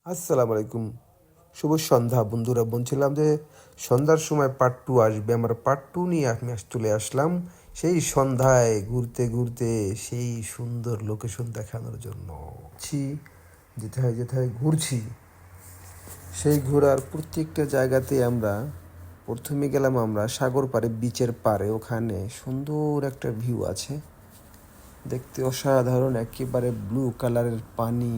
আসসালামু আলাইকুম। শুভ সন্ধ্যা বন্ধুরা। বলছিলাম যে সন্ধ্যার সময় পার্ট টু আসবে, আমার পার্ট টু নিয়ে আমি চলে আসলাম সেই সন্ধ্যায় ঘুরতে ঘুরতে সেই সুন্দর লোকেশন দেখানোর জন্য। ছি, যেথায় যেথায় ঘুরছি সেই ঘোরার প্রত্যেকটা জায়গাতে আমরা প্রথমে গেলাম আমরা সাগর পাড়ে, বিচের পাড়ে। ওখানে সুন্দর একটা ভিউ আছে, দেখতে অসাধারণ, একেবারে ব্লু কালারের পানি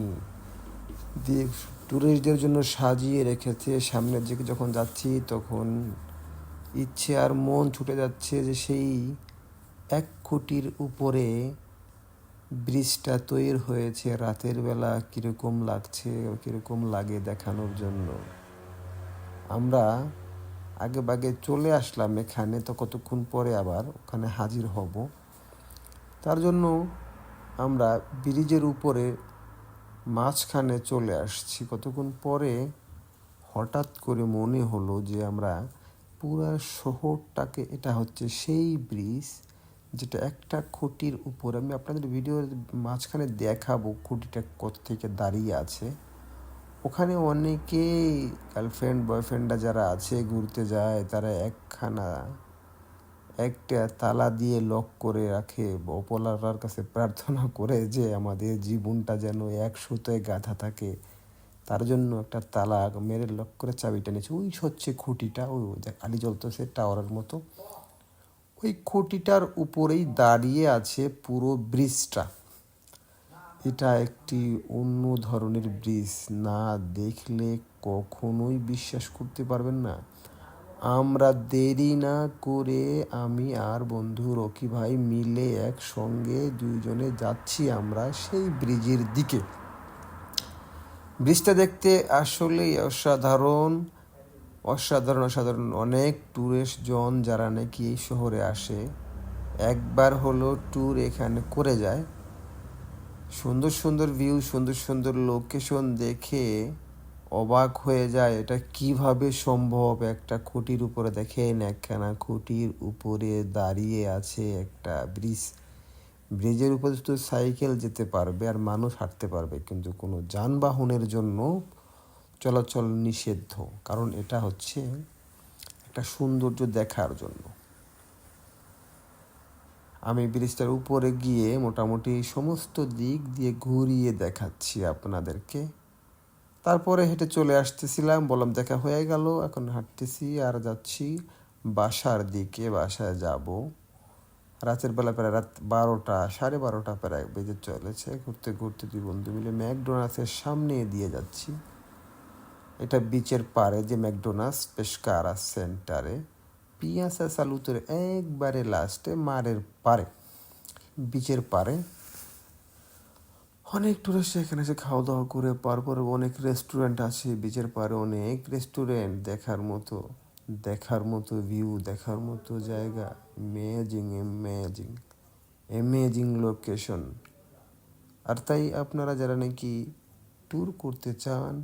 দিয়ে ট্যুরিস্টদের জন্য সাজিয়ে রেখেছে। সামনের দিকে যখন যাচ্ছি তখন ইচ্ছে আর মন ছুটে যাচ্ছে যে সেই 1 কোটির উপরে ব্রিজটা তৈরি হয়েছে, রাতের বেলা কীরকম লাগছে ও কীরকম লাগে দেখানোর জন্য। আমরা আগে বাগে চলে আসলাম এখানে, তো কতক্ষণ পরে আবার ওখানে হাজির হব। তার জন্য আমরা ব্রিজের উপরে মাঝখানে চলে আসছি। কতক্ষণ পরে হঠাৎ করে মনে হলো যে আমরা পুরা শহরটাকে, এটা হচ্ছে সেই ব্রিজ যেটা 1 কোটির উপর। আমি আপনাদের ভিডিওর মাঝখানে দেখাবো খুঁটিটা কত থেকে দাঁড়িয়ে আছে। ওখানে অনেকেই গার্লফ্রেন্ড বয়ফ্রেন্ডরা যারা আছে ঘুরতে যায়, তারা একটা তালা দিয়ে লক করে রাখে, অপলার কাছে প্রার্থনা করে যে আমাদের জীবনটা যেন 1 সুতোয় গাঁথা থাকে। তার জন্য একটা তালা মেরে লক করে চাবিটা নিয়েছে। ওই হচ্ছে খুঁটিটা, ওই আলি জ্বলতেছে টাওয়ারের মতো। ওই খুঁটিটার উপরেই দাঁড়িয়ে আছে পুরো ব্রিজটা। এটা একটি অন্য ধরনের ব্রিজ, না দেখলে কখনোই বিশ্বাস করতে পারবেন না। আমরা দেরি না করে আমি আর বন্ধু রকি ভাই মিলে একসঙ্গে দুইজনে যাচ্ছি আমরা সেই ব্রিজের দিকে। ব্রিজটা দেখতে আসলেই অসাধারণ অসাধারণ অসাধারণ। অনেক ট্যুরিস্ট জন যারা নাকি এই শহরে আসে, একবার হলো ট্যুর এখানে করে যায়। সুন্দর সুন্দর ভিউ, সুন্দর সুন্দর লোকেশন দেখে অবাক হয়ে যায়, এটা কিভাবে সম্ভব। একটা খুঁটির উপরে দেখেন, একখানা খুঁটির উপরে দাঁড়িয়ে আছে একটা ব্রিজ। ব্রিজের উপরে শুধু সাইকেল যেতে পারবে আর মানুষ হাঁটতে পারবে, কিন্তু কোনো যানবাহনের জন্য চলাচল নিষিদ্ধ, কারণ এটা হচ্ছে একটা সৌন্দর্য দেখার জন্য। আমি ব্রিজটার উপরে গিয়ে মোটামুটি সমস্ত দিক দিয়ে ঘুরিয়ে দেখাচ্ছি আপনাদেরকে। তারপরে হেঁটে চলে আসতেছিলাম, বললাম দেখা হয়ে গেল, এখন হাঁটতেছি আর যাচ্ছি বাসার দিকে। বাসায় যাব রাতের বেলা, প্রায় রাত 12টা, 12:30 প্রায় বেজে চলেছে। ঘুরতে ঘুরতে দুই বন্ধু মিলে ম্যাকডোনাল্ডসের সামনে দিয়ে যাচ্ছি। এটা বিচের পাড়ে যে ম্যাকডোনাল্ডস পেশকারা সেন্টারে, পিয়াসা সালুতের একবারে লাস্টে মারের পাড়ে, বিচের পাড়ে। অনেক টুরিস্ট এখানে এসে খাওয়া দাওয়া করে, তারপরে অনেক রেস্টুরেন্ট আছে বিচের পাড়ে, অনেক রেস্টুরেন্ট দেখার মতো ভিউ, দেখার মতো জায়গা। Amazing location. আর তাই আপনারা যারা নাকি ট্যুর করতে চান,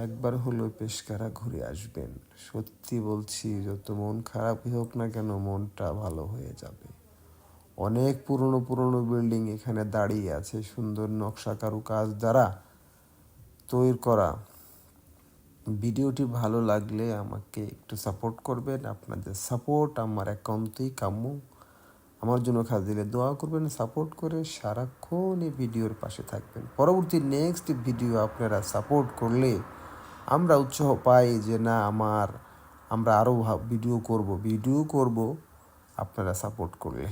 একবার হলো পেশকারা ঘুরে আসবেন। সত্যি বলছি, যত মন খারাপই হোক না কেন, মনটা ভালো হয়ে যাবে। অনেক পুরনো পুরনো বিল্ডিং এখানে দাঁড়িয়ে আছে, সুন্দর নকশা কারুকাজ দ্বারা তৈরি করা। ভিডিওটি ভালো লাগলে আমাকে একটু সাপোর্ট করবেন। আপনাদের সাপোর্ট আমার একান্তই কাম্য। আমার জন্য খাস দিলে দোয়া করবেন, সাপোর্ট করে সারাক্ষণ এই ভিডিওর পাশে থাকবেন। পরবর্তী নেক্সট ভিডিও আপনারা সাপোর্ট করলে আমরা উৎসাহ পাই যে না, আমরা আরও ভিডিও করব আপনারা সাপোর্ট করলে।